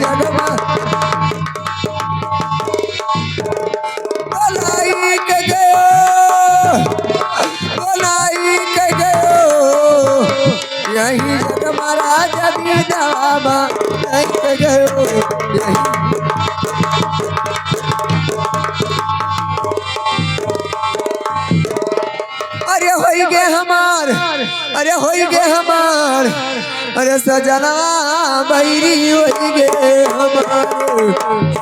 जगमा बोलाई के गयो यही जगमा राजा विधवा के गयो यही अरे होई गे हमार अरे सजना बैरी होई गे हमारे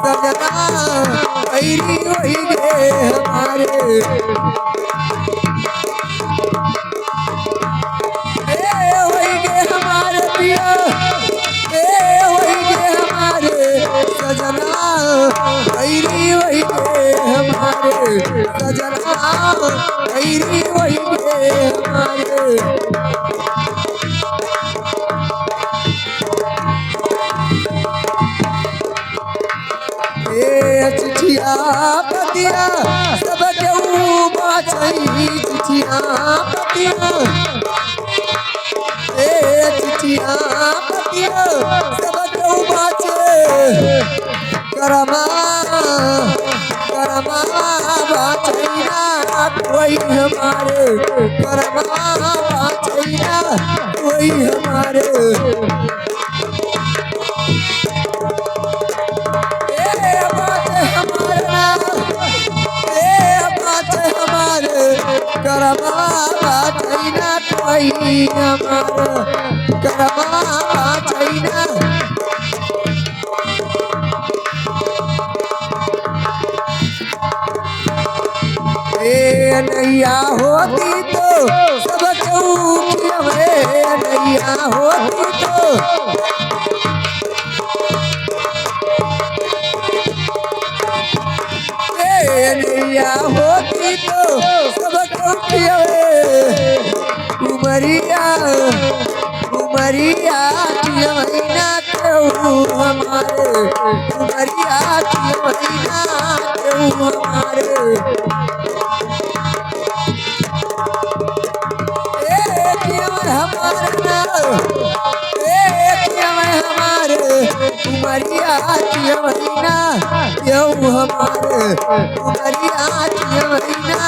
सजना बैरी होई गे हमारे होई गे हमारे पिया होई गे हमारे सजना बैरी होई गे हमारे सजना बैरी होई गे हमारे चिठिया पतिया सब केहू बाछई चिठिया पतिया चिठिया पतिया सब केहू बाछे करमा करमा बाछैना कोई हमारे करमा बाछैना कोई हमारे करमा बाछैना कोई हमारे करमा बाछैना नैया होती तो सब चौकिया नैया होती तो नैया होती तो सब चौकिया उमरिया उमरिया महीना क्यों हमारे उमरिया महीना क्यों हमारे हमारे उमरिया महीना क्यों हमारे उमरिया महीना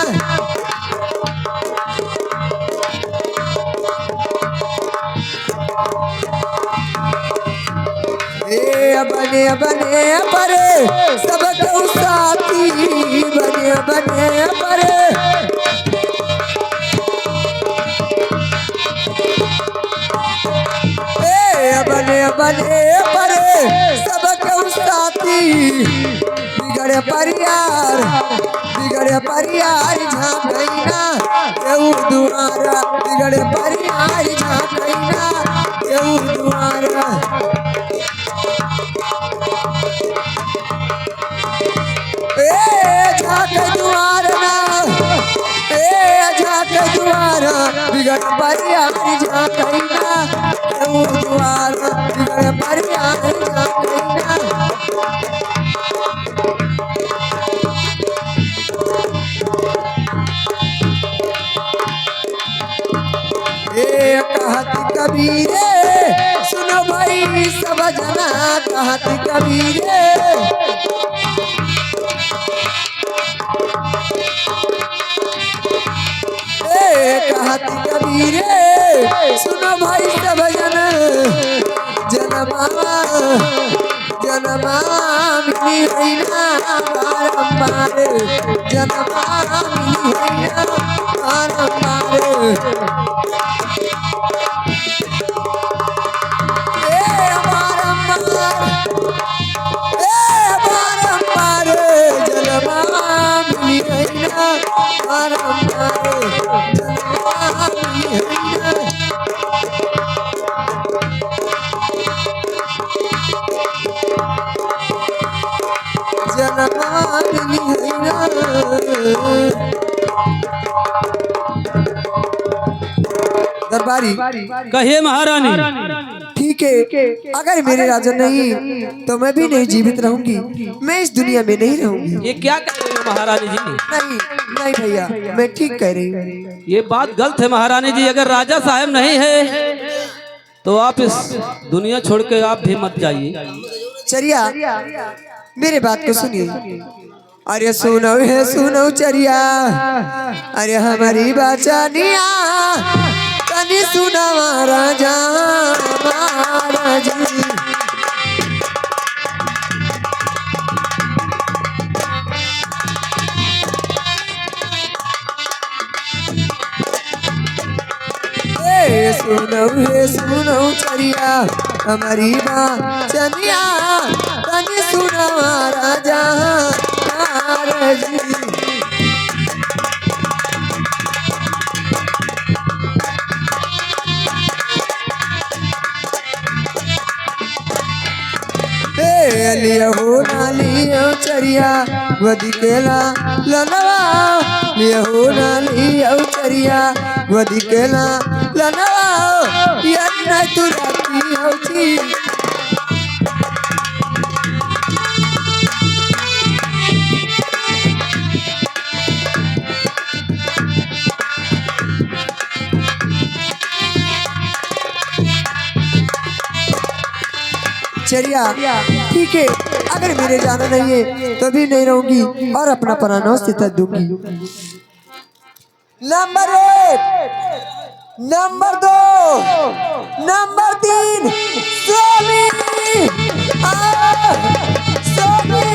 बने बने परे सब साथी बने बने परे बने बने परे सब साथी बिगड़े परियार झाँकैना केहू दुआरा बिगड़े परियार झाँकैना केहू दुआरा बिगड़ परियारी झाँकैना केहू दुआरा बिगड़ परियारी झाँकैना कहत कबीरे सुनो भाई सब जना कहत कबीरे कहत कबीरे सुनो भाई सब जन जनमा जनमा मिली हैना बारंबार जनमा मिली हैना बारंबार दरबारी कहिए महारानी। ठीक है, अगर मेरे राजा नहीं तो मैं भी नहीं जीवित रहूंगी, मैं इस दुनिया में नहीं रहूंगी। ये क्या कह रही हो महारानी जी? नहीं नहीं भैया, मैं ठीक कह रही हूँ। ये बात गलत है महारानी जी। अगर राजा साहब नहीं है तो आप इस दुनिया छोड़ के आप भी मत जाइए। चरिया मेरे बात को सुनिए। अरे सुनो है सुनो चरिया, अरे हमारी बाचानिया तनी सुना राजा महाराज। सुनो चरिया हमारी बाचानिया तनी सुना राजा महाराज। लियो ना लियो चरिया वदी केला लनवा, लियो ना लियो चरिया वदी केला लनवा, यार ना तू राती होती। चरिया ठीक है, अगर मेरे जाना नहीं है तो भी नहीं रहूंगी और अपना पराना स्थित दूंगी। Number 1, number 2, number 3 Swami Swami.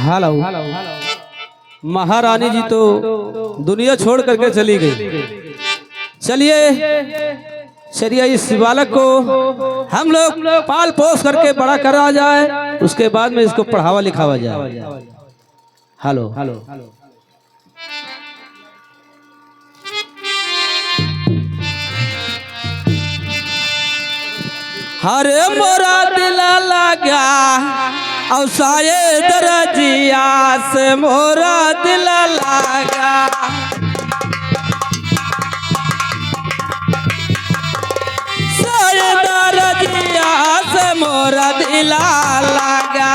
Hello महारानी जी तो दुनिया छोड़ करके चली गई। चलिए चलिए इस बालक को हम लोग पाल पोस करके बड़ा करा जाए, उसके बाद में इसको पढ़ावा लिखावा जाए। हेलो हरे मोरा दिल लगा और साये दरजिया से मोरा दिल लगा, साये दरजिया से मोरा दिल लगा।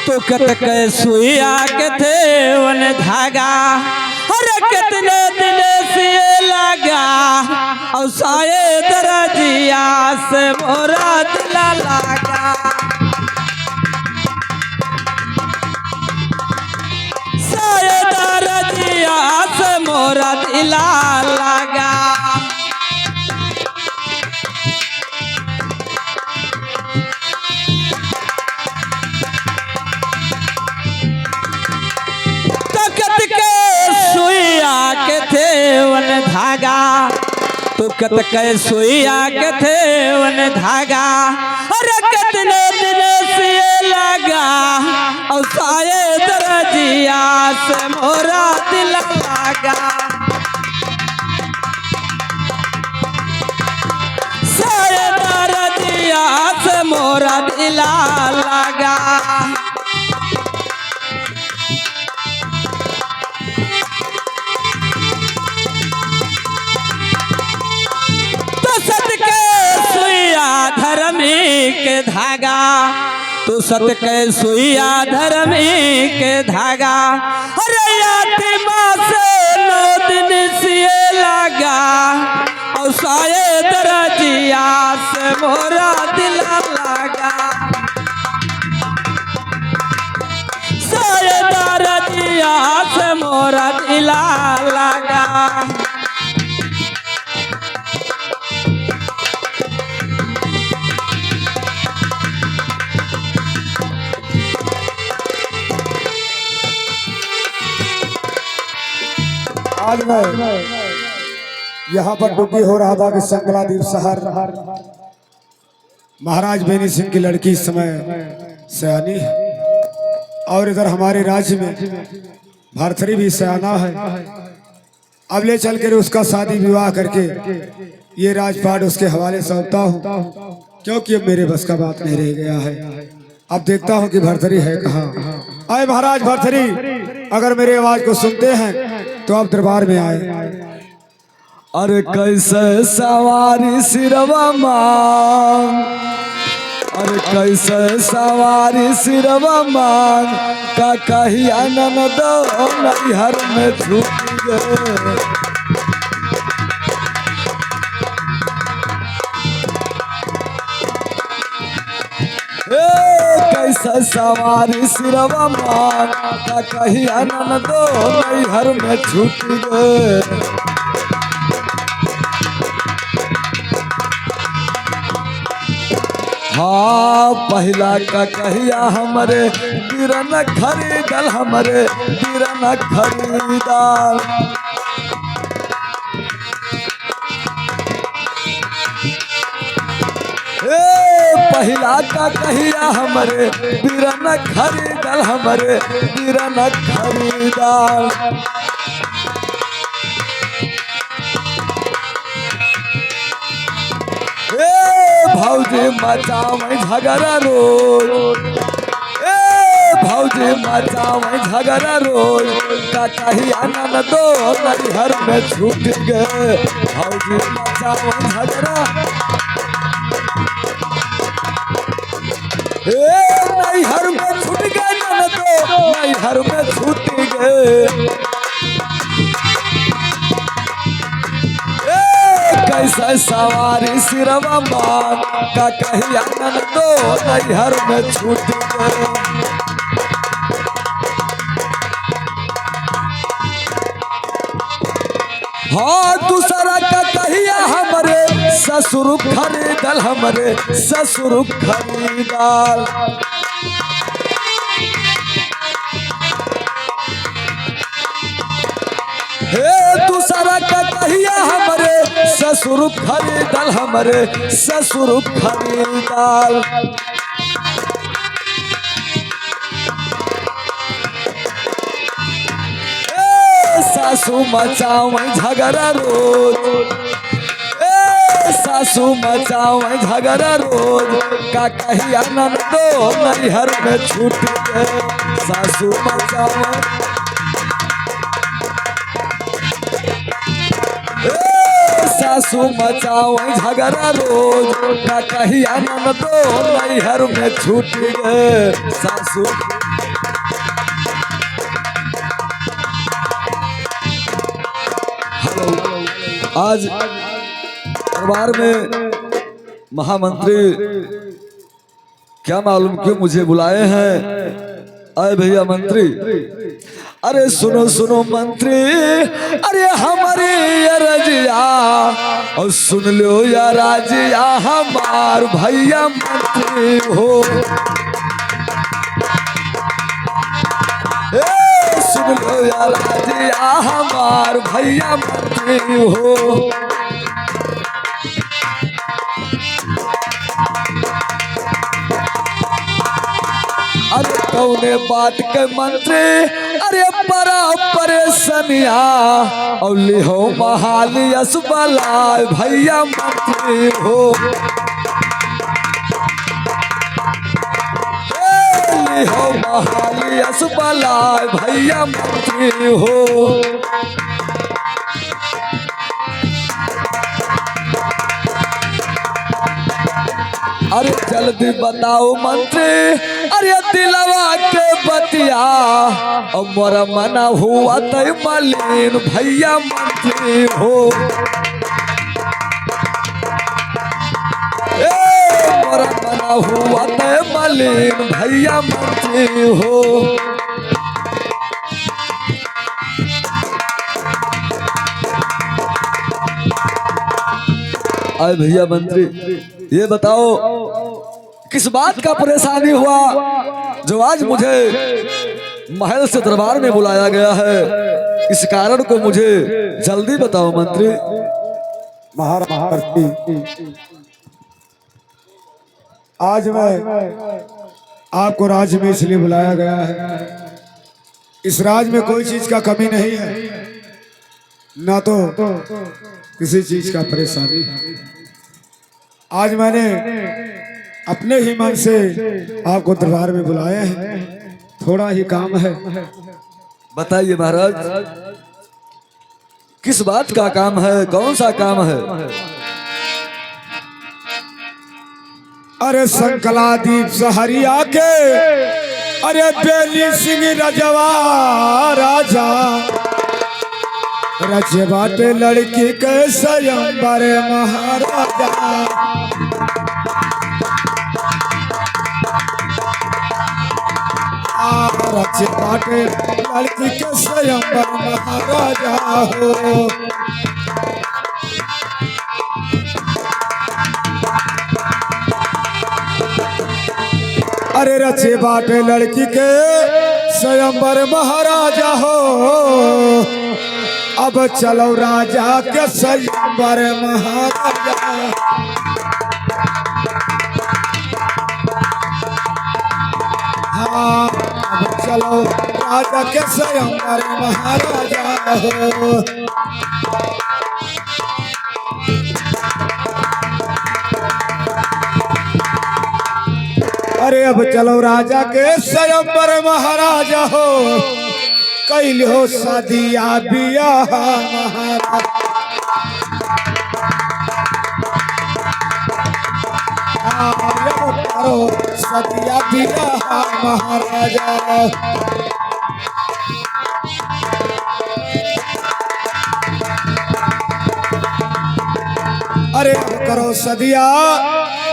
तो कत सुइया के थे वन धागा, अरे कितने दिन से लगा और साये दरजिया से मोरा दिल लगा, साये दरजिया से मोरा दिल लगा। धागा तो कत के सुइया के थे वन धागा, अरे कितने दिन से लगा और साये दरजिया से मोरा दिल लगा, साये दरजिया से मोरा दिल लगा। धर्मी के धागा तो सत के सुइया धर्मी के धागा, अरे यातिमा से 9 दिन से लगा और साये दरजिया से मोरा दिल लगा, साये दरजिया से मोरा दिल लगा। आज मैं यहाँ पर ड्यूटी हो रहा था कि संकलादीप शहर महाराज बेनी सिंह की लड़की इस समय सयानी है और इधर हमारे राज्य में भरथरी भी सयाना है। अब ले चल कर उसका शादी विवाह करके ये राजपाट उसके हवाले सौंपता हूँ, क्योंकि अब मेरे बस का बात नहीं रह गया है। अब देखता हूँ कि भरथरी है कहाँ। आए महाराज भरथरी, अगर मेरी आवाज को सुनते हैं तो आप दरबार में आए। अरे कैसे सवारी सिरवा मांग कैसे सवारी सिरवा मांग का कहिया ननदो नैहर में छूट गए। कैसे सवारी सिरवा मांग का कहिया ननदो नैहर में छूट गए। हाँ पहला का कहिया हमरे बिरन खरीदल हमरे बिरन खरीदल। पहला का कहिया हमरे बिरन खरीदल हमरे बिरन खरीदल। भौजी मचावे झगड़ा रोज भौजी मचावे झगड़ा रोज का कहिया ननदो नैहर में छूट गए। भौजी मचावे झगड़ा नैहर में छूट गए ननदो नैहर में छूट गए। कैसे सवारी सिरवा मांग का कहिया ननदो नैहर में छूट गए। हाँ दूसरा का कहिया हमरे ससुर खरीदल हमरे ससुर खरीदल। दूसरा का कहिया हमरे ससुर खरीदल हमरे ससुर खरीदल। सासू मचावे झगड़ा रोज सासू मचावे झगड़ा रोज का कहिया ननदो नैहर में छूट गए। सासू मचावे सासू मचावे झगड़ा रोज का कहिया ननदो नैहर में छूट गए। सासू आज दरबार में महामंत्री क्या मालूम क्यों मुझे बुलाए हैं। अरे भैया मंत्री अरे सुनो सुनो मंत्री अरे हमारी रजिया और सुन लो या राजिया हमार भैया मंत्री हो। सुन लो या राजिया हमार भैया मंत्री हो। अरे कौने बात के मंत्री अरे बड़ा परेशानिया और लिहो महाली असबला भैया मंत्री हो। लिहो महाली असबला भैया मंत्री हो। अरे जल्दी बताओ मंत्री अरे दिलवा के बतिया और मोरा मना हुआ तय मलिन भैया मंत्री हो। मोरा मना हुआ तय मलिन भैया मंत्री हो। अरे भैया मंत्री ये बताओ किस बात का परेशानी हुआ जो आज मुझे महल से दरबार में बुलाया गया है। इस कारण को मुझे जल्दी बताओ मंत्री। महाराज आज मैं आपको राज्य में इसलिए बुलाया गया है, इस राज्य में कोई चीज का कमी नहीं है, ना तो किसी चीज का परेशानी है। आज मैंने अपने ही मन से आपको दरबार में बुलाया है, थोड़ा ही काम है। बताइए महाराज किस बात का काम है, कौन सा काम है? अरे संकलादीप सहरिया के अरे बेली सिंह रजवा राजा रचे बाटे लड़की के स्वयंवर महाराजा रचे बाटे लड़की के स्वयंवर महाराजा हो अरे रचे बाटे लड़की के स्वयंवर महाराजा हो अब चलो राजा के स्वयंवर महाराजा हाँ अब चलो राजा के स्वयंवर महाराजा हो अरे अब चलो राजा के स्वयंवर महाराजा हो कैल हो सदिया बियाह महाराज करो सदिया बियाह महाराजा अरे अब करो सदिया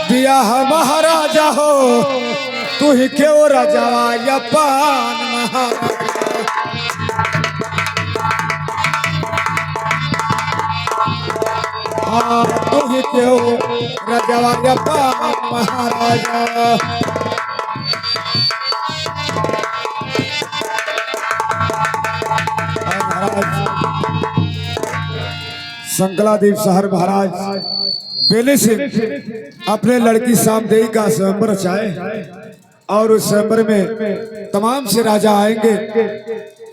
बियाह महाराजा हो तू ही क्यों राजावा या पान महाराजा तू ही क्यों राजावा या पान महाराजा संकलादीप शहर महाराज बेले से अपने लड़की सामदेही का स्वयंवर रचाए और उस स्वयंवर में तमाम से राजा आएंगे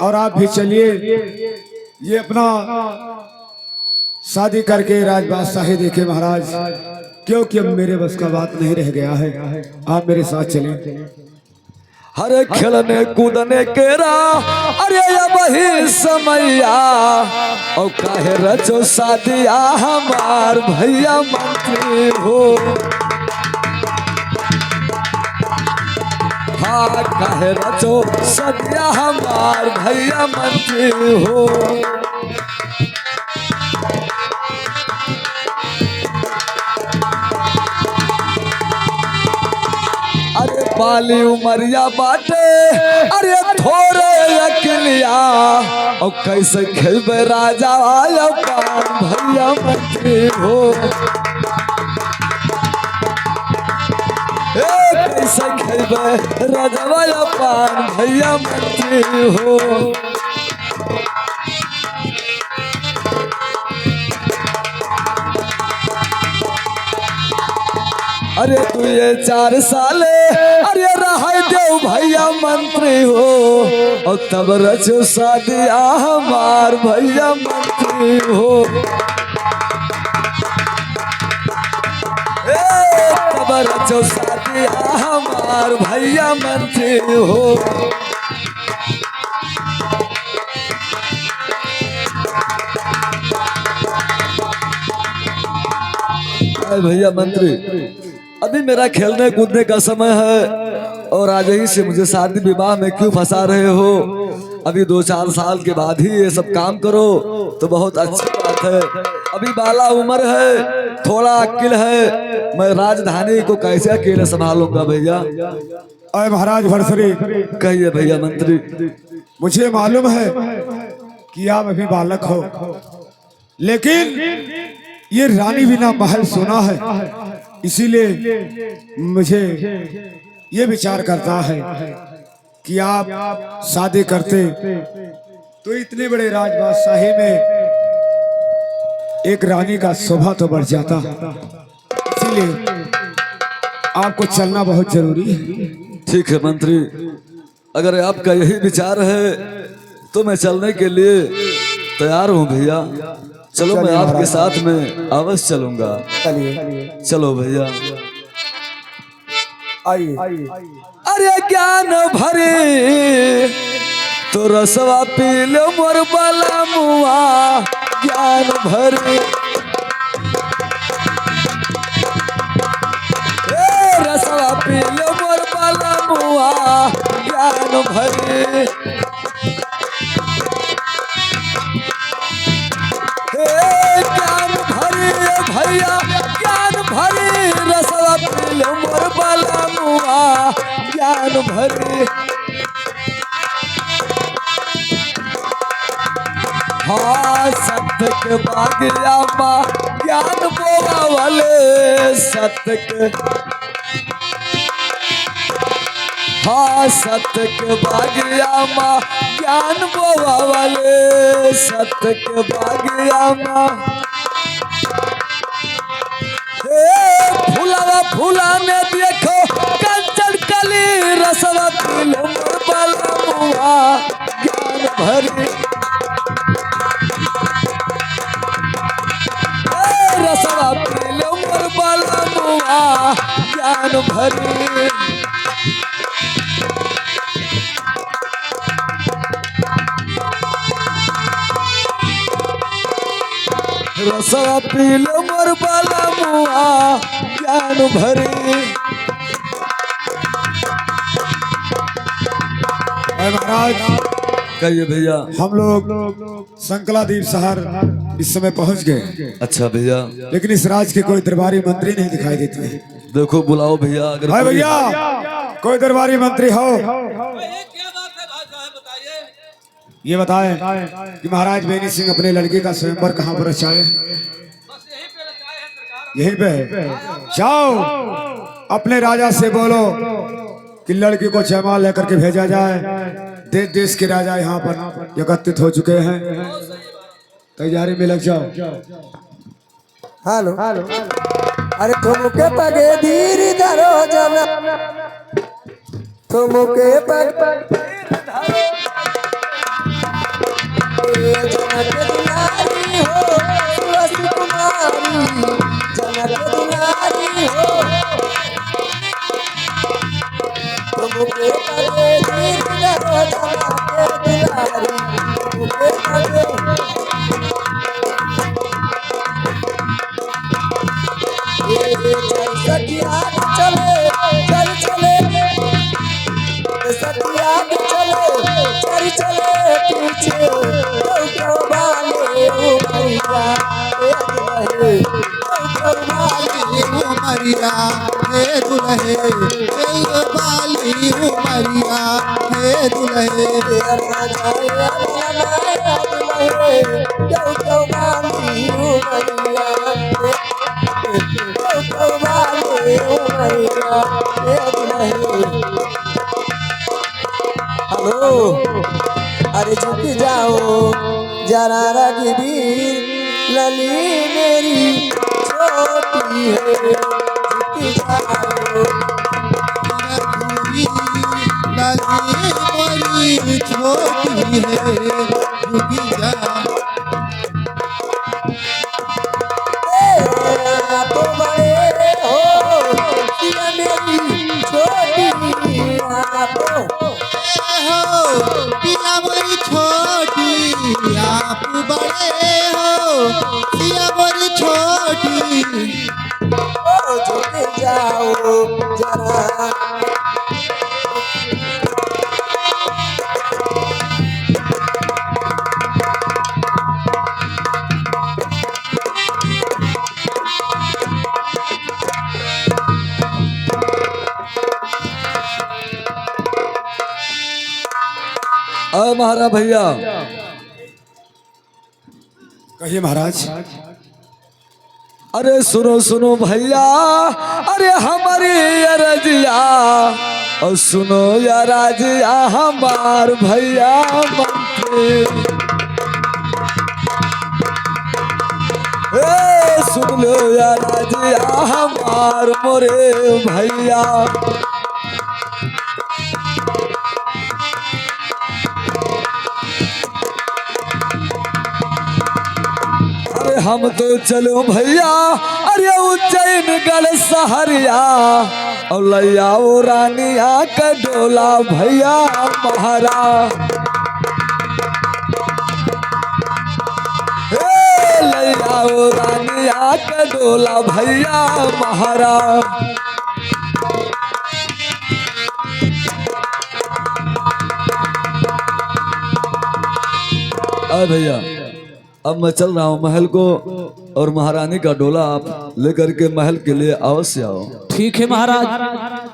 और आप भी चलिए ये अपना शादी करके राजबादशाही देखे महाराज क्योंकि अब मेरे बस का बात नहीं रह गया है आप मेरे साथ चलें हरे खेलने कूदने केरा अरे वही समैया और काहे रचो सादिया हमार भैया मंत्री हो हाँ काहे रचो सादिया हमार भैया मंत्री हो अरे बाली उमरिया बाटे अरे थोड़े अकेलिया और कैसे खेलबे राजा आया पान भैया मंत्री हो कैसे खेलबे राजा आया पान भैया मंत्री हो अरे तू ये 4 साले अरे रहा देव भैया मंत्री हो और तब रचो सादिया हमार भैया मंत्री हो तब रचो सादिया हमार भैया मंत्री हो भैया मंत्री अभी मेरा खेलने कूदने का समय है और आज ही से मुझे शादी विवाह में क्यों फंसा रहे हो अभी 2-4 साल के बाद ही ये सब काम करो तो बहुत अच्छी बात है अभी बाला उम्र है थोड़ा अक्ल है मैं राजधानी को कैसे अकेले संभालूंगा भैया अरे महाराज भरसरी कहिए भैया मंत्री मुझे मालूम है कि आप अभी बालक हो लेकिन ये रानी बिना महल सोना है इसीलिए मुझे ये विचार करता है कि आप शादी करते तो इतने बड़े राजबादशाही में एक रानी का शोभा तो बढ़ जाता इसीलिए आपको चलना बहुत जरूरी है ठीक है मंत्री अगर आपका यही विचार है तो मैं चलने के लिए तैयार हूँ भैया चलो मैं आपके साथ में अवश्य चलूंगा चलो भैया आइए अरे ज्ञान भरे तो रसवा पी लो मोर बला मुआ ज्ञान भरे पीले मोर बाला मुआ ज्ञान भरी ज्ञान भरी भैया ज्ञान भरी रसवा पीले मोर बाला मुआ ज्ञान भरी हाँ सत्य के बागिया माँ ज्ञान बोला वाले सत्य के हाँ सत्य के बागिया माँ ज्ञान बोला वाले सत्य के बागिया माँ फूलावा फूला ने देखो कंचन कली रसवा पीले मोर बाला मुआ ज्ञान भरी रसवा पीले मोर बाला मुआ ज्ञान भरी रसवा पीले मोर बाला मुआ ज्ञान भरी महाराज कहिए भैया हम लोग संकलादीप शहर इस समय पहुंच गए अच्छा भैया लेकिन इस राज्य के कोई दरबारी मंत्री नहीं दिखाई देते हैं। देखो बुलाओ भैया अगर भाई भैया कोई दरबारी मंत्री हो ये बताएं कि महाराज बेनी सिंह अपने लड़के का स्वयंवर कहाँ पर रचाए यहीं पे जाओ अपने राजा से बोलो कि लड़की को जयमाल लेकर के भेजा जाए देश देश के राजा यहाँ पर एकत्रित हो चुके हैं तैयारी में लग जाओ हेलो अरे तुमके पगे धीरे धरो जना तुमके पग जनक दुलारी हो सुरस कुमारी जनक दुलारी हो तुमके पगे धीरे धरो जनक दुलारी तुमके पगे सतिया चले चल चले सतिया चले चल चले पीछे तो बाले उमरिया हे दुल्हे बाली उमरिया हे दुल्हे हेलो अरे झुक जाओ जरा रघुवीर लली मेरी छोटी है झुक जाओ बड़ी छोटी है रुकी जा आप बड़े हो सिया मेरी छोटी आप पिया बड़ी छोटी आप बड़े हो पिया बड़ी छोटी झुक जाओ जरा महाराज भैया कहिए महाराज अरे सुनो सुनो भैया अरे हमारी अरजिया और सुनो या राजिया हमार भैया मंत्री सुन लो या राजिया हमार मोरे भैया हम तो चलो भैया अरे उज्जैन गढ़ सहरिया और लैया ओ रानिया का डोला भैया महारा लैया ओ रानिया का डोला भैया महारा अरे भैया अब मैं चल रहा हूँ महल को, और महारानी का डोला आप लेकर के महल के लिए अवश्य आओ। ठीक है महाराज,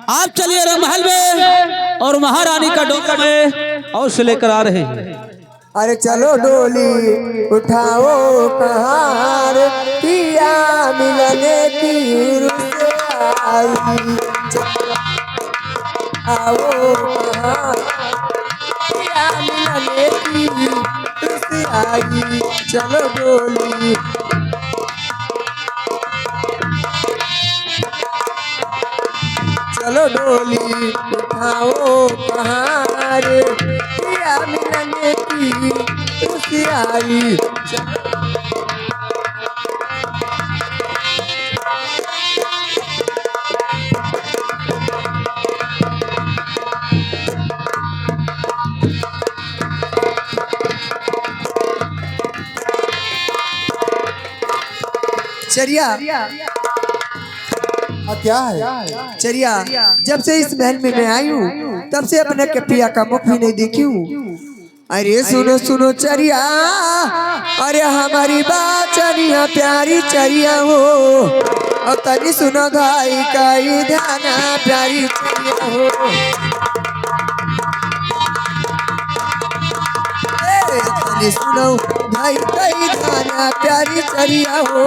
आप चलिए रे महल में और महारानी का डोला में अवश्य लेकर आ रहे हैं। अरे चलो डोली उठाओ कहार, पिया मिलने तीर से आई। आओ कहार, पिया मिलने तीर से आई। चलो डोली चलो डोली उठाओ कहार, पिया मिलने की खुशी आई। चरिया क्या है? चरिया, जब से इस महल में मैं आई हूँ तब से अपने के पिया का मुख भी नहीं देखी हूँ। अरे सुनो सुनो चरिया, अरे हमारी बात चरिया प्यारी चरिया हो, और तनी सुनो भाई का ही ध्याना प्यारी चरिया हो। तनी सुनो भाई का ही ध्याना प्यारी चरिया हो।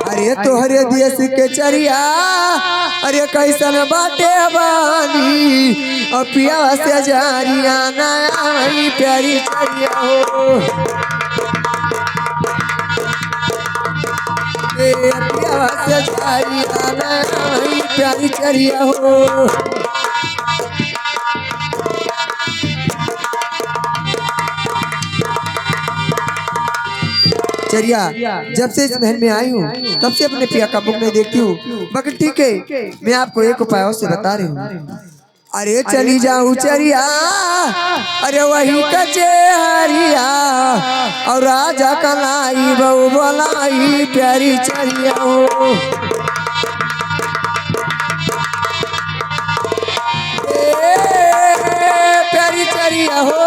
अरे तोहरे देश के चरिया, अरे कैसन बाटे बानी, और पिया से जारिया नई प्यारी चरिया हो। पिया से जारिया नई प्यारी चरिया हो। चरिया, जब से इस महल में आई हूँ तब से अपने पिया का मुख नहीं देखती हूँ, मगर ठीक है मैं आपको एक उपाय से बता रही हूँ। अरे चली जाऊँ चरिया, अरे वही कचे हरिया, और राजा कलाई बहु बोलाई प्यारी चरिया हो। प्यारी चरिया हो,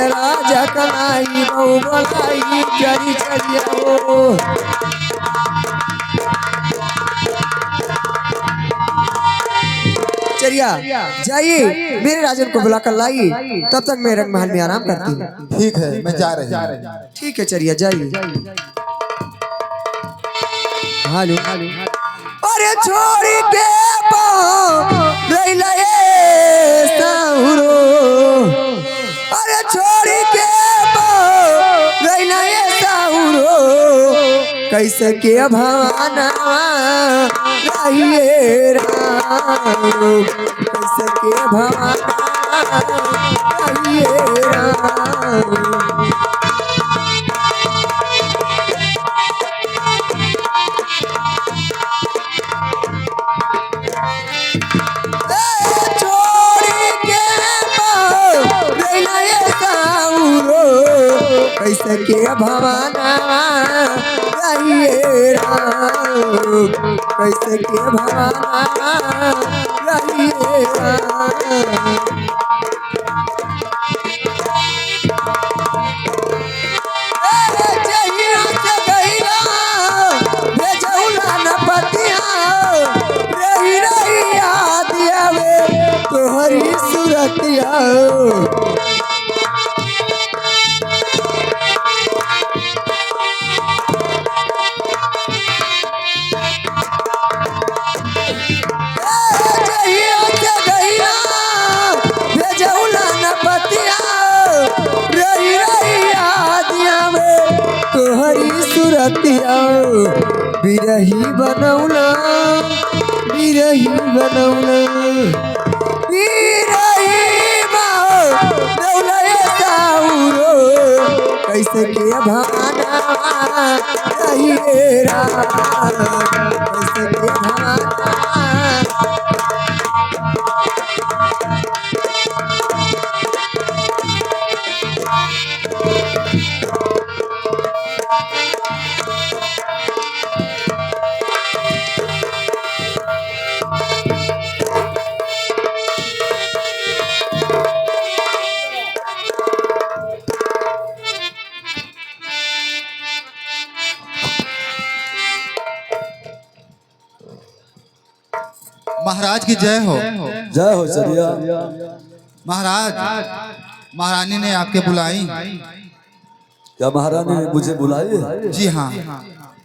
राजा कलाई बहु बोलाई प्यारी चरिया हो। चरिया जाइए, मेरे राजन को बुला कर लाइए, तब तक मैं रंग महल में आराम करती हूँ। ठीक है, मैं जा रही हूँ। ठीक है चरिया जाइए। हालो अरे छोड़ी के साहुरो, अरे छोड़ी के साहुरो, कैसे के भवाना रहिए राम, कैसे के भवाना रहिए राम। कैसे के भवाना रहिए राम, कैसे के भवाना रहिए राम। जहिया से गहिरा भेजौला न पतिया, रही रही याद आवे तोहरी सूरतिया। बिरही बनौला, बिरही बनौला, बिरही बनौला साउरो, कैसे के भाना रहिए राम, कैसे के भाना। महाराज की जय हो। जय हो चरिया। महाराज, महारानी ने आपके बुलाई। क्या महारानी ने मुझे बुलाई है? जी हाँ।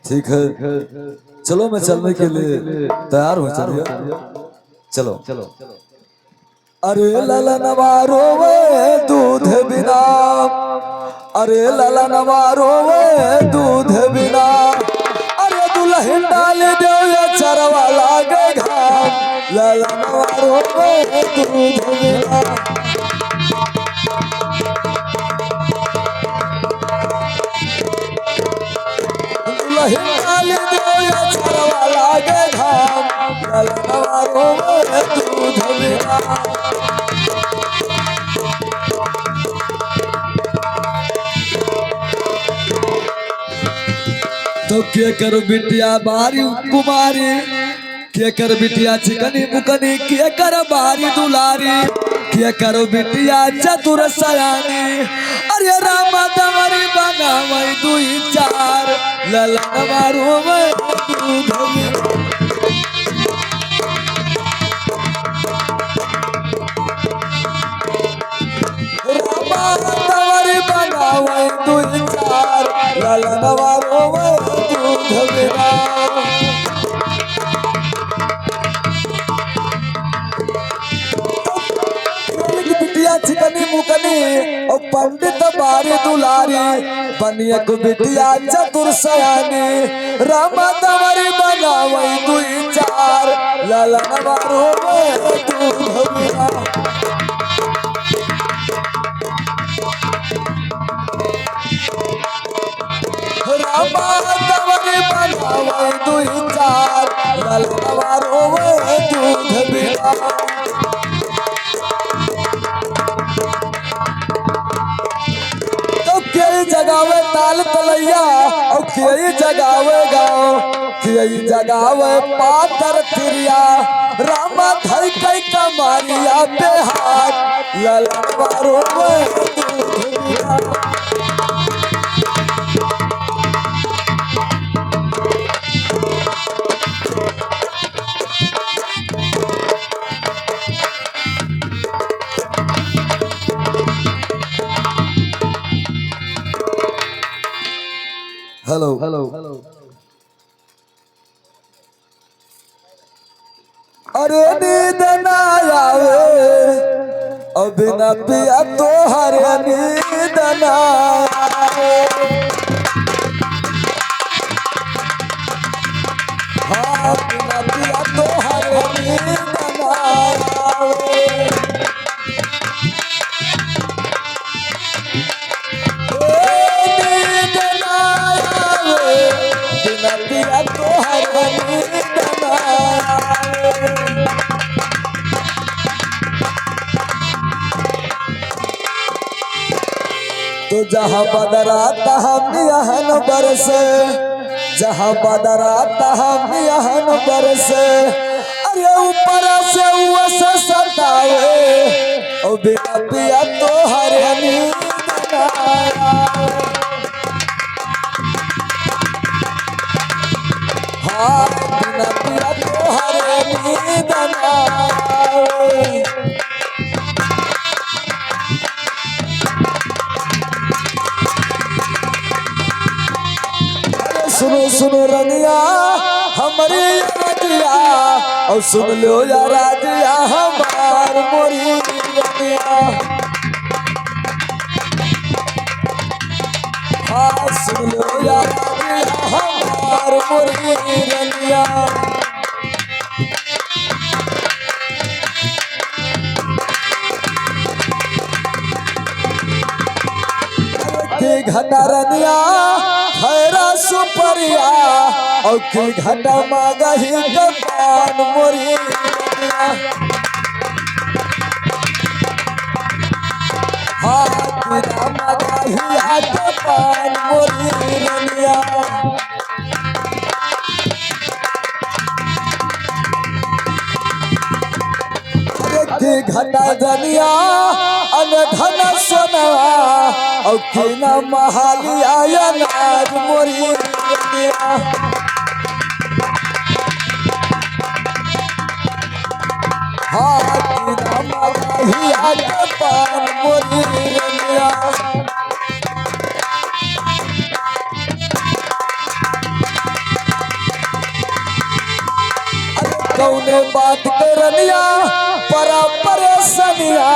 ठीक है, चलो मैं चलने के लिए तैयार हूँ चलिए। चलो चलो। अरे लाला नवारो वे दूध बिना, अरे लाला नवारो वे दूध बिना, अरे दुल्हन डाल दो ये चरवा लागे घाम, लाला नवारो वे दूध बिना। दुल्हन डाल दो ये चरवा लागे घाम, लाला नवारो वे दूध बिना। तो के कर बिटिया बारी कुमारी, के कर बिटिया चिकनी मुकनी, के कर बारी दुलारी, के कर बिटिया चतुर सयानी, अरे राम दमरी बनावई दुई चार, ललन मारो मैं दूध में। राम दमरी बनावई दुई चार, ललन मारो मैं दूध बिना। बिटिया चिकनी मुकनी और पंडित बारी दुलारी, बनिया को बिटिया चतुर सयानी, रामा दमरी बनावई दुई चार, ललन मारो मैं दूध बिना। रामा दमरी बनावई दुई चार, ललन मारो मैं दूध बिना। जगावे ताल तलैया और कई जगावे गाँव, कई जगावे पातर तिरिया, रामा धई कई कमारिया पे हाथ, ललन मारो मैं दूध बिना। Hello hello. अरे नींद ना आवे अब न पिया तो हर नींद ना आवे, हाँ बिना पिया तो हर नींद ना आवे। पिया तो हर नींद ना आवे। तो जहाँ बदराता हम यहन बरसे, जहाँ बदराता हम यहन बरसे, अरे ऊपर से वो सतावे, और बिना पिया तो हर नींद ना आवे। हाँ बिना पिया तो हर नींद ना आवे। सुनो सुनो रनिया हमारी रजिया, और सुन लो या राजिया हमार मोरी रनिया। हाँ सुन लो या राजिया हमार मोरी रनिया। की घटा रनिया खैरा सुपरिया, और की घटा मागही कपान मोरी रनिया। हाँ की मागही कपान मोरी रनिया। की घटा जनिया अनधन सोनवा, और की ना महालिया अनाज मोरी रनिया। हाथी रामा हिया के पान मोरी रनिया कौने बात के रनिया परा परेशानिया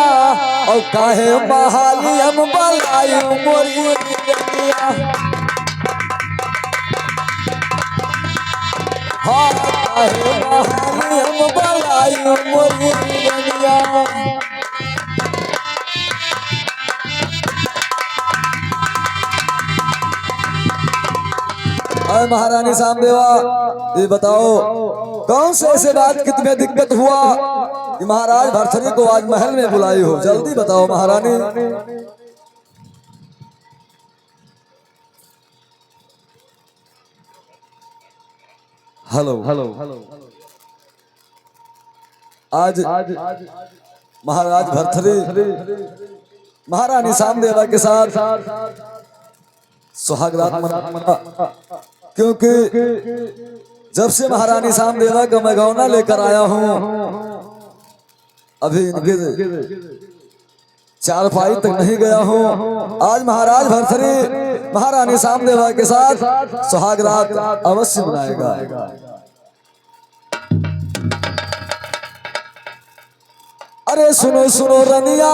और काहे बहाली हम बलाई मोरी रनिया हाँ काहे बहाली हम बलाई मोरी रनिया अरे महारानी सामदेवा ये बताओ कौन से ऐसे बात की तुम्हें दिक्कत हुआ कि महाराज भरथरी को आज महल में बुलाई हो? जल्दी बताओ महारानी। हेलो हेलो आज महाराज भरथरी महारानी सामदेवा के साथ सुहागरात मना क्योंकि जब से महारानी सामदेवा का मैं गौना लेकर आया हूं अभी इनके चारपाई तक नहीं गया हूं। आज महाराज भरथरी महारानी सामदेवा के साथ सुहागरात अवश्य मनाएगा। अरे सुनो सुनो रनिया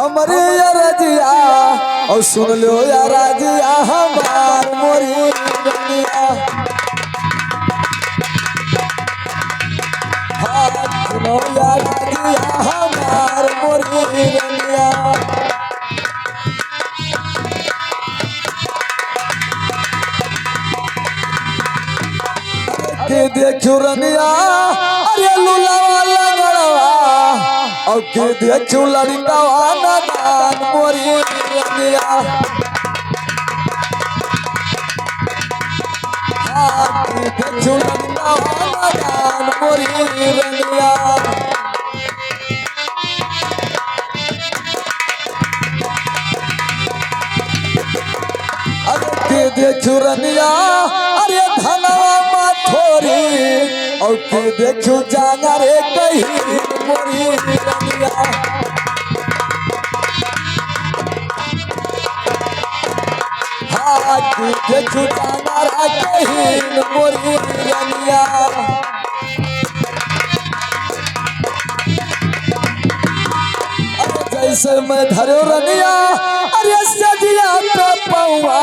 हमारे रजिया और सुन लो या राजिया हमार मोरी रनिया सुनो या राजिया हमार मोरी रनिया के देखो रनिया अरे लूला वाला गड़वा और के देखो लड़का वाला दान मोरी रनिया के देखो लड़का वाला दान मोरी रनिया अरे के देखो रनिया अरे धनवा माथोरी और के देखो जाना रे कहीं मोरी रनिया हाँ के देखो जाना रे कहीं मोरी रनिया अरे जैसे मैं धरो रनिया अरे सदिया पे पौआ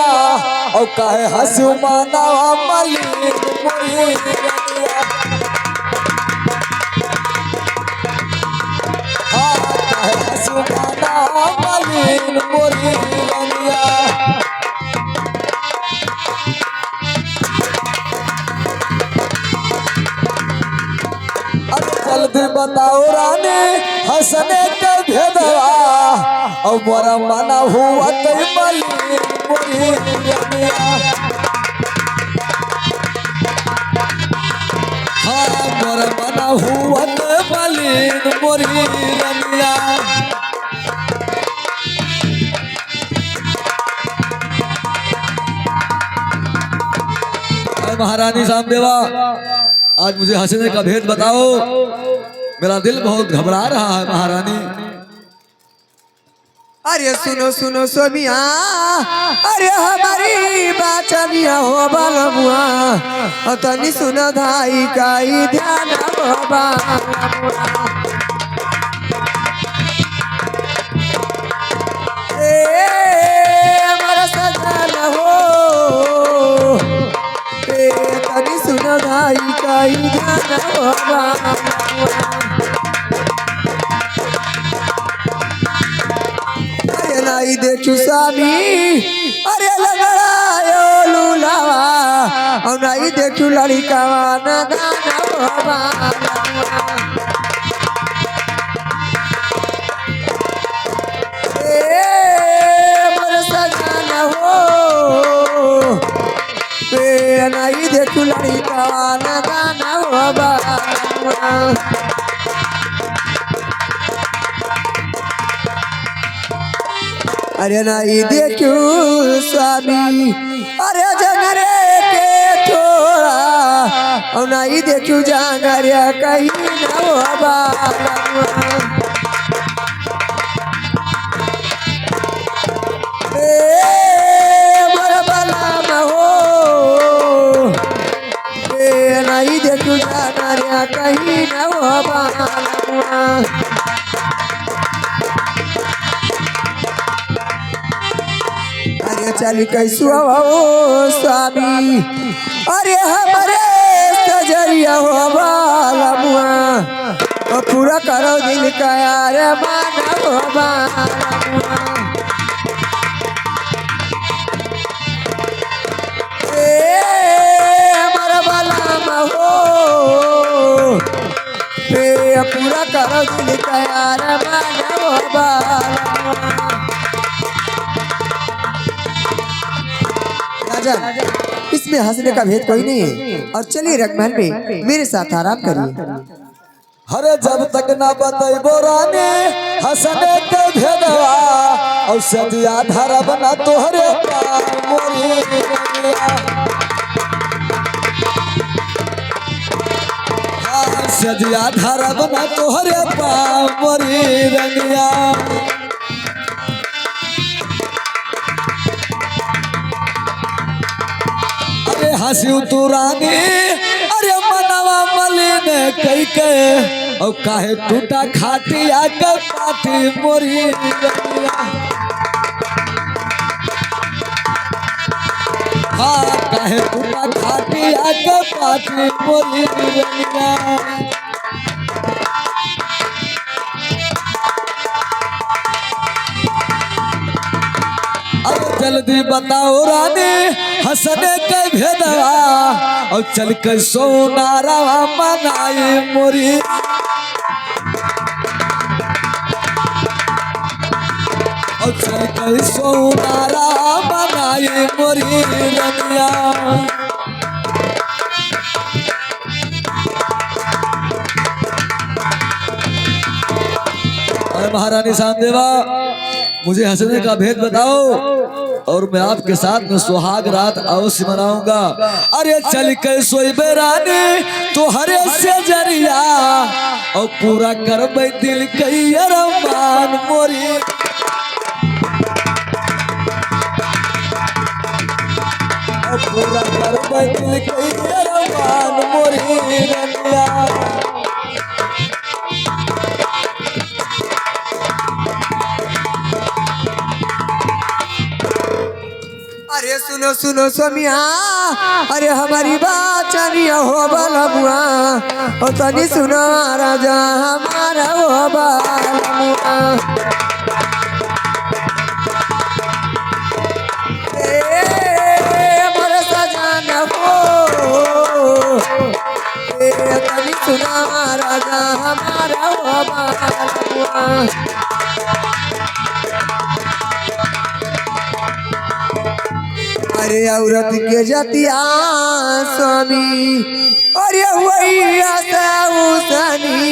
और काहे हंसू माना मलिन मोरी रनिया हाँ काहे हंसू माना मलिन मोरी रनिया अरे जल्दी बताओ रानी हंसने के भेदवा और मोरा माना हुआ तई मलिन मोरी रनिया हाँ मोरा माना हुआ तई मलिन मोरी रनिया महारानी सामदेवा आज मुझे हंसने का भेद बताओ मेरा दिल बहुत घबरा रहा है महारानी। अरे सुनो सुनो सोमिया अरे हमारी बाचनिया हो बालमुआ तनी सुनो धाई काई ध्यान हो बालमुआ ए हमारा सजन हो ए तनी सुनो धाई काई ध्यान हो बालमुआ नाई देखू स्वामी अरे लगड़ायो लूलावा और नाई देखू लड़कावा ना गाना बाबा ए मोर सजन हो ए नाई देखू लड़कावा ना गाना बाबा अरे नाई देखू स्वामी अरे जनरे के थोड़ा और नहीं देखू जांगरिया कहीं न हो बालमुआ मोर बलम हो नहीं देखू जांगरिया कहीं न हो बालमुआ अरे चल कैसु हो स्वामी अरे हमारे सजरिया हो बालमुआ ओ पूरा करो दिल का यार माना हो बालमुआ हमारा बलम हो पूरा करो दिल का यार माना हो बालमुआ इसमें हंसने का भेद कोई नहीं है और चलिए रकमहल में मेरे साथ आराम करिए। हरे जब तक ना बतैबो रानी हंसने के भेदवा और सदिया धारा बना तोहरे मोरी सदिया धारा बना तोहरे मोरी रंगिया हंसी तू रानी अरे मनवा मलिन कई के और काहे टूटा खाटिया के पाटी मोरी हाँ काहे टूटा खाटिया के पाटी मोरी अब जल्दी बताओ रानी हंसने के भेदवा और चल के सोनारा मनाई मोरी और चल के सोनारा मनाई मोरी रनिया महारानी सामदेवा मुझे हंसने का भेद बताओ और मैं आपके साथ में सुहाग रात अवश्य मनाऊंगा। अरे चल के सोई बेरानी तो हरे से जरिया और पूरा कर दिल कई अरमान मोरी और पूरा कर दिल कई अरमान मोरी रनिया अरे सुनो सुनो सोमिया अरे हमारी बात चनिया हो बालमुआ ओ तनी सुनो राजा हमारा हो बालमुआ मोर सजाना हो तनी सुनो राजा हमारा हो बालमुआ अरे औरत के जतिया स्वामी अरे वही आसानी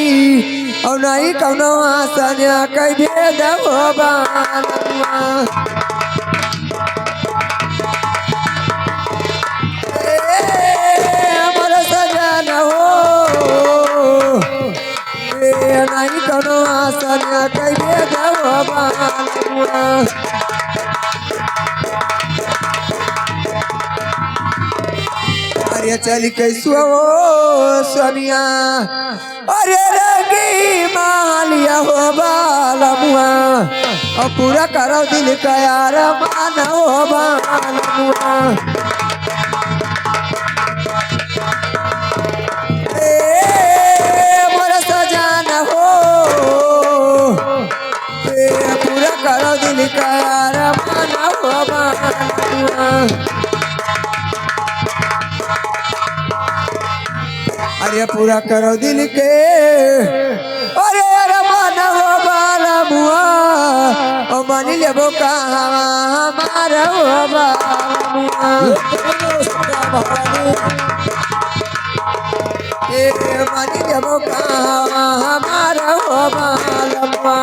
और नहीं कौनो आसनिया कई भेद हो बालमुआ हमर सजन हो नहीं कौनो आसनिया कई भेद हो बालमुआ अरे चल कैसो सोनिया अरे रंगी मालिया हो बालमुआ और पूरा करो दिल का यार मान हो बालमुआ मोर सजान हो पूरा करो दिल का यार मान हो बालमुआ अरे पूरा करो दिल के अरे रमान हो बालमुआ ओ मान लेबो कहाँ हमारा हो बालमुआ मान लेबो कहाँ हमारा हो बालमुआ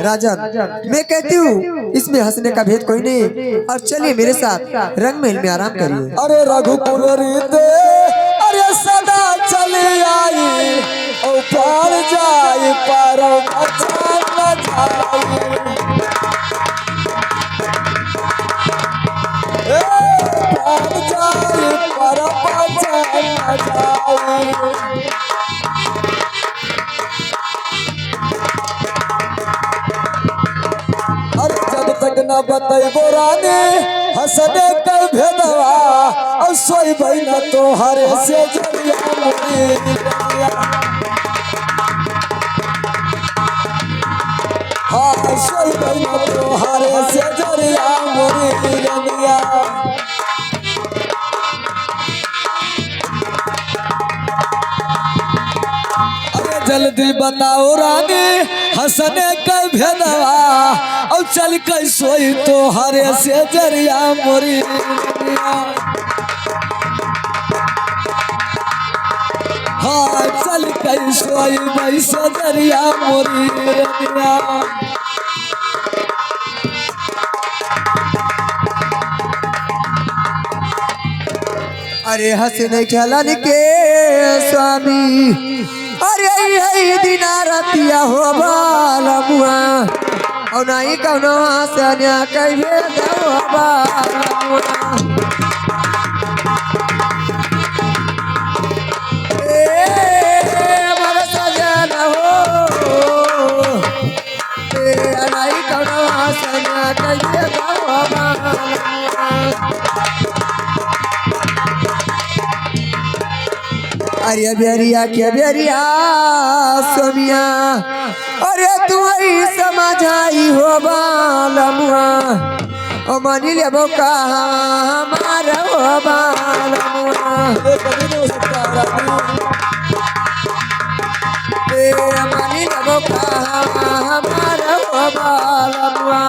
राजन मैं कहती हूँ इसमें हंसने का भेद कोई नहीं, और चलिए मेरे साथ रंग महल में आराम करिए। अरे रघुपुर रीते अरे सदा चली आई और पार जाए पर अच्छा न जाए। पार जाए पर अच्छा न जाए। अरे जब तक न बतैबो रानी हंसने कर भेदवा और सोई बहना तो हरे से जरिया मोरी रनिया। हाँ सोई बहना तो हरे से जरिया मोरी रनिया। अरे जल्दी बताओ रानी हंसने का भेदवा और चल कर सोई तो हरे से जरिया मोरी रनिया। हाँ चल कर सोई मई से जरिया मोरी रनिया। अरे हंसने खेलन के स्वामी अरे यही दिना रतिया हो बालमुआ और नहीं कौनो हंसनिया कई भेद हो बालमुआ। हमारा सजन हो नहीं कौनो हंसनिया कई भेद हो बालमुआ। अरे बेरिया के बेरिया सोमिया अरे तू ही समझाई हो बालमुआ ओ मानी ले बोका हमारा हो बालमुआ। मानी ले बोका हमारा हो बालमुआ।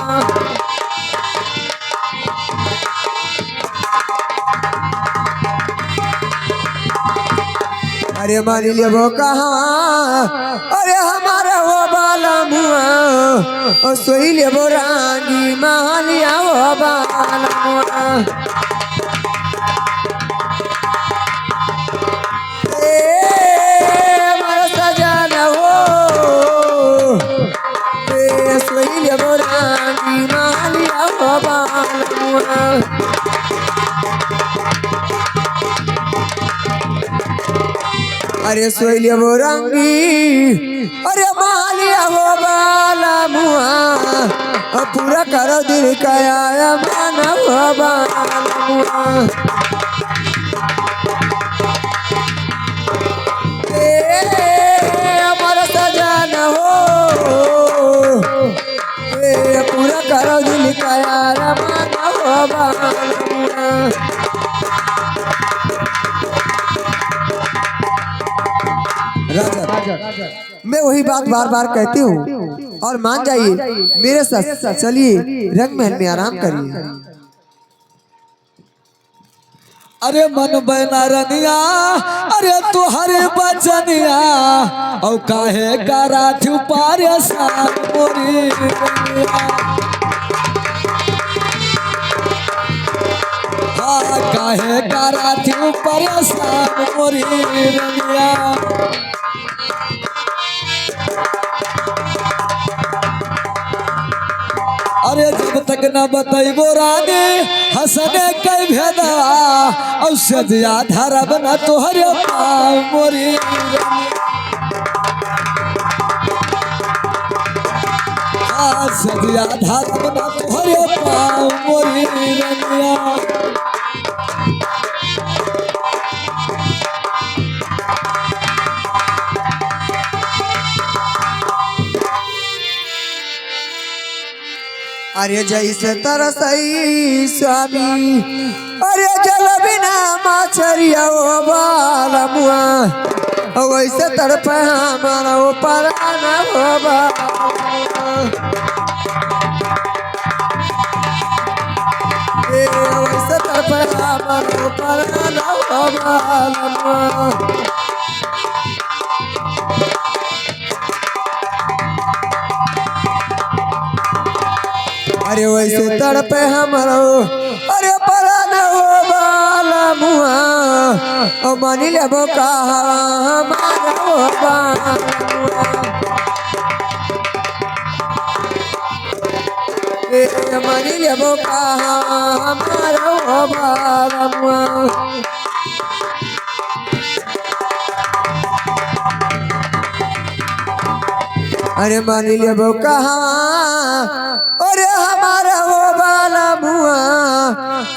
अरे मानी लेबो कहाँ अरे हमारा वो बाला मुआ और सोई लेबो रानी मालिया वो बाला मुआ। हमारा सजन हो सोई लेबो रानी मालिया वो बाला मुआ। अरे सोई लेबो रंगी अरे मालिया हो बाला मुआ पूरा करो दिल कया माना हो बाला मुआ। हमारा सजन हो पूरा करो दिल कया माना हो बाला मुआ। राजा मैं वही बात बार बार कहती हूँ और मान जाइए मेरे साथ चलिए रंग महल में आराम करिए। अरे मन बना रनिया अरे तुहरे बचनिया और काहे का राठू पारे साथ मोरी रनिया। हाँ काहे का राठू पारे साथ मोरी रनिया। अरे जब तक न बतैबो रानी हंसने कई भेदवा और सजिया धारा बना तोहरे पाँव मोरी। हाँ सजिया धारा बना तोहरे पाँव मोरी रनिया। अरे जैसे तरसई स्वामी अरे जल बिना मछरिया ओ बालमुआ वैसे तड़पे हमारा वो पराना हो बालमुआ। वैसे तड़पे हमारा वो पराना हो बालमुआ। अरे वैसे तड़पे हमरो अरे परान हो बाला मुआ ओ मानी लेबो कहा हमारा हो बाला मुआ ए मानी लेबो कहा हमारा हो बाला मुआ अरे मानी लेबो कहा अरे हमारा वो बाला मुआ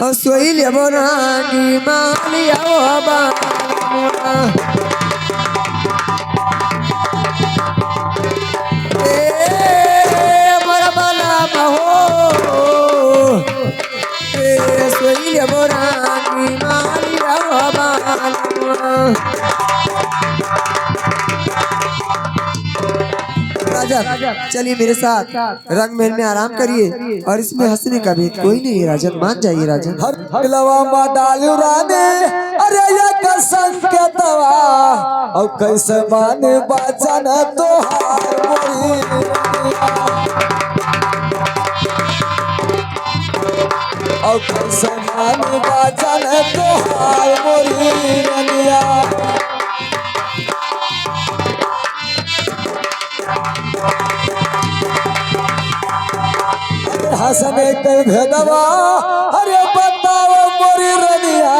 और सोई लेबो रानी मालिया वो बाला मुआ हमारा बाला महो सोई लेबो रानी मालिया वो बाला मुआ राजन चलिए मेरे साथ रंग महल में आराम करिए और इसमें हंसने का भी कोई नहीं है राजन मान जाइए राजन हर दिलवा में डालू रानी अरे ये कसम के दवा और कैसे माने बचन तोहार मोरी और कैसे माने बचन तोहार मोरी रनिया हंसने के भेदवा अरे बताओ मोरी रनिया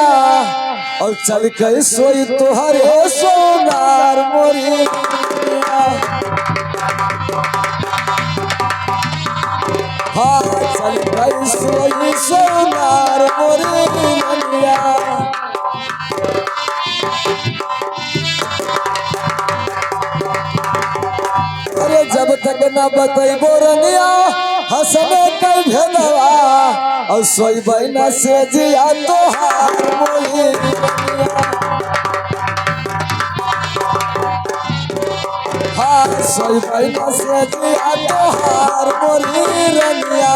और चल के सोई तुहरे सोनार मोरी रनिया हाँ चल के सोई सोनार मोरी रनिया अरे जब तक न बतैबो रनिया हंसने के भेदवा और सोई बहना से जिया तोहार मोरी हाँ सोई बहना से जिया तोहार मोरी रनिया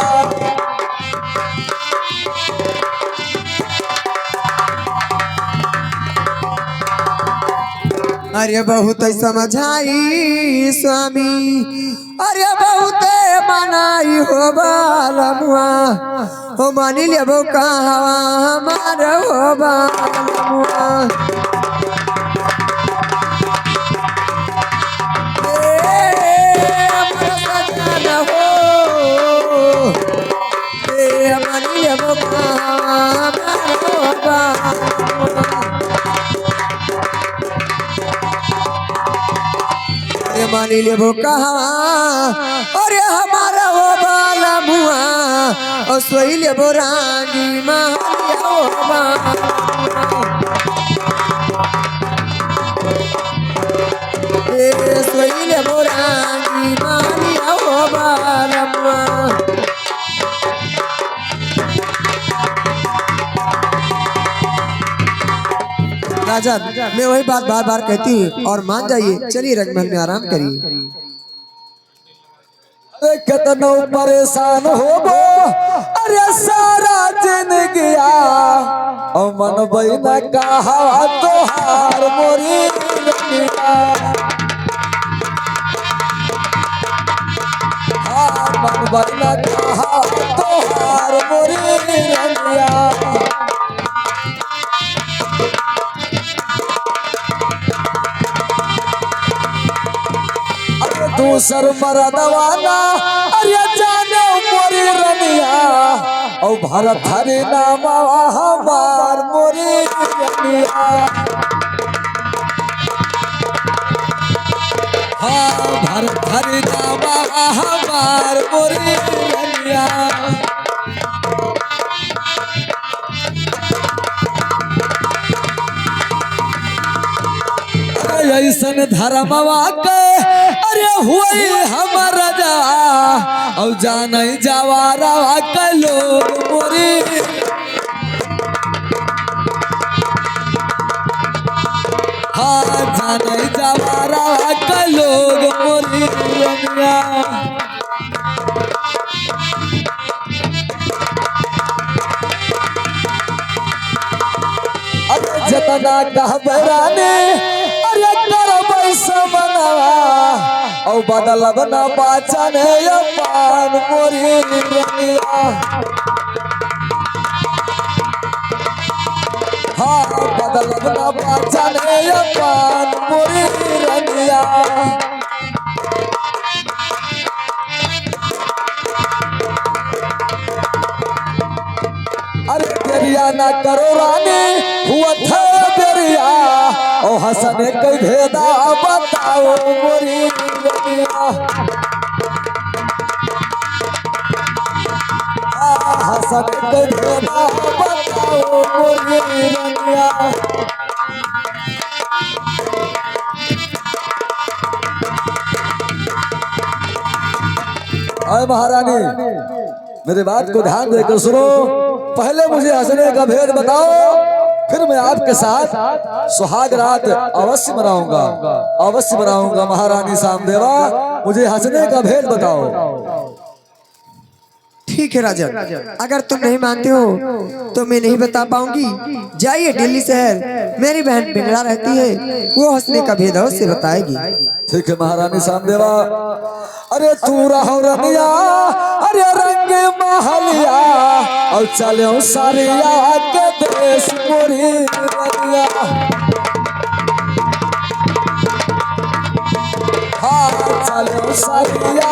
अरे बहुत समझाई स्वामी अरे बहुत मनाई हो बाला मुआ हो मानी लेबो कहा हमारा हो बाला मुआ मानी लेबो कहा हमारा हो बाला मुआ मानी लेबो कहा अरे हमारा वो बाला मुआ और सोई लेबो रानी मालिया वो बाला सोई लेबो रानी मालिया वो बाला मुआ राजन मैं वही बात बार बार कहती हूँ और मान जाइए चलिए रंगमहल में आराम करिए कितनो परेशान होबो अरे सारा जिंदगी और मन बहिना कहा तोहार मोरी रनिया हाँ मन बहिना कहा तोहार मोरी रनिया दूसर मरदवाना अरे जाने मोरी रनिया और भरत हरि नाम हमार मोरी रनिया हाँ भरत हरि नाम हमार मोरी रनिया ऐसन धर्मवा के अरे हुए हमारा जा और जान जवारा के लोग मोरी हाँ जान जवारा के लोग मोरी रनिया अरे जतना कहबराने अरे कर बैसा बनावा और औ बदल बना पाचन या पान मोरी रंगिया हाँ बदल बना पाचन या पान मोरी रंगिया अरे बेरिया ना करो रानी हुआ था बेरिया ओ हंसने कई भेदा बताओ मोरी रंगिया हंसने कई भेदा बताओ मोरी रंगिया अरे महारानी मेरे बात को ध्यान देकर सुनो पहले मुझे हंसने का भेद बताओ फिर मैं आपके साथ सुहाग रात अवश्य मनाऊंगा महारानी सामदेवा मुझे हंसने का भेद बताओ ठीक है राजन, अगर तुम नहीं मानते हो तो मैं नहीं बता पाऊंगी। जाइए दिल्ली शहर, मेरी बहन पिंगला रहती है, वो हंसने का भेद अवश्य बताएगी। ठीक है महारानी सामदेवा। अरे तू रहो रनिया अरे रंग महलिया और चलो सारिया के देश मोरी रनिया हाँ चलो सारिया